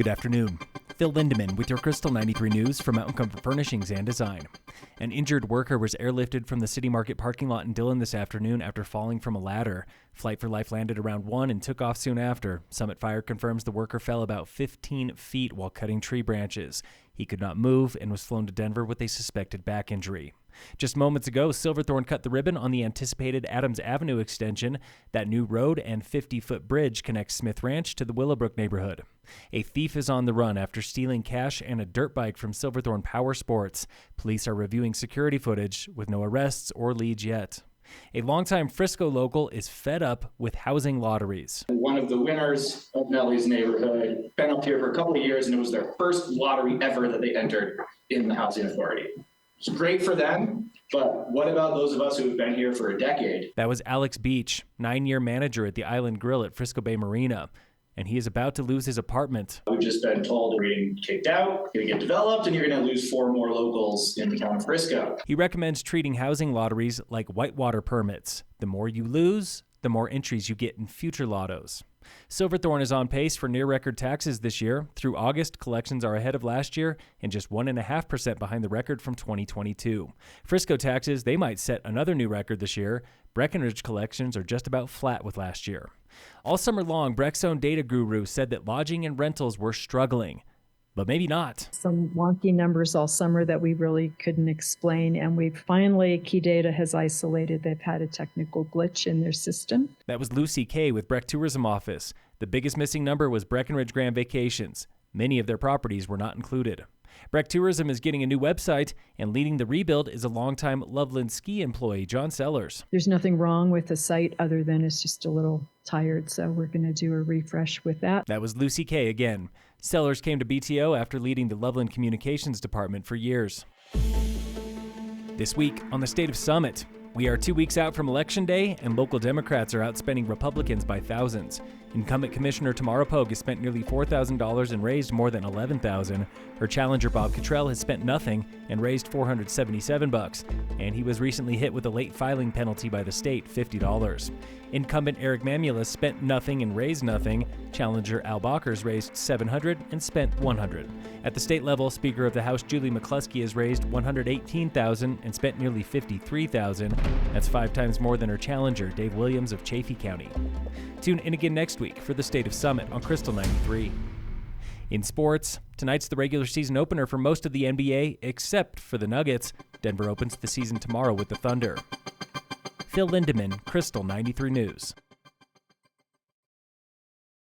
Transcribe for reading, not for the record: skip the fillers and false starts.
Good afternoon. Phil Lindeman with your Krystal 93 News from Mountain Comfort Furnishings and Design. An injured worker was airlifted from the City Market parking lot in Dillon this afternoon after falling from a ladder. Flight for Life landed around 1 and took off soon after. Summit Fire confirms the worker fell about 15 feet while cutting tree branches. He could not move and was flown to Denver with a suspected back injury. Just moments ago, Silverthorne cut the ribbon on the anticipated Adams Avenue extension. That new road and 50-foot bridge connects Smith Ranch to the Willowbrook neighborhood. A thief is on the run after stealing cash and a dirt bike from Silverthorne Power Sports. Police are reviewing security footage with no arrests or leads yet. A longtime Frisco local is fed up with housing lotteries. One of the winners of Nellie's neighborhood been up here for a couple of years, and it was their first lottery ever that they entered in the housing authority. It's great for them, but what about those of us who have been here for a decade? That was Alex Beach, 9-year manager at the Island Grill at Frisco Bay Marina, and he is about to lose his apartment. We've just been told we're getting kicked out, going to get developed, and you're going to lose 4 more locals in the town of Frisco. He recommends treating housing lotteries like whitewater permits. The more you lose, the more entries you get in future lottos. Silverthorne is on pace for near-record taxes this year. Through August, collections are ahead of last year and just 1.5% behind the record from 2022. Frisco taxes, they might set another new record this year. Breckenridge collections are just about flat with last year. All summer long, Breck's own data guru said that lodging and rentals were struggling. But maybe not. Some wonky numbers all summer that we really couldn't explain, and we finally, Key Data has isolated they've had a technical glitch in their system. That was Lucy Kay with Breck Tourism Office. The biggest missing number was Breckenridge Grand Vacations. Many of their properties were not included. Breck Tourism is getting a new website, and leading the rebuild is a longtime Loveland Ski employee, John Sellers. There's nothing wrong with the site other than it's just a little tired, so we're going to do a refresh with that. That was Lucy Kay again. Sellers came to BTO after leading the Loveland Communications Department for years. This week on the State of Summit, we are 2 weeks out from Election Day, and local Democrats are outspending Republicans by thousands. Incumbent Commissioner Tamara Pogue has spent nearly $4,000 and raised more than $11,000. Her challenger Bob Cottrell has spent nothing and raised $477, and he was recently hit with a late filing penalty by the state, $50. Incumbent Eric Mamula spent nothing and raised nothing. Challenger Al Bakkers raised $700 and spent $100. At the state level, Speaker of the House Julie McCluskey has raised $118,000 and spent nearly $53,000. That's 5 times more than her challenger, Dave Williams of Chaffee County. Tune in again next week for the State of Summit on Krystal 93. In sports, tonight's the regular season opener for most of the NBA, except for the Nuggets. Denver opens the season tomorrow with the Thunder. Phil Lindeman, Krystal 93 News.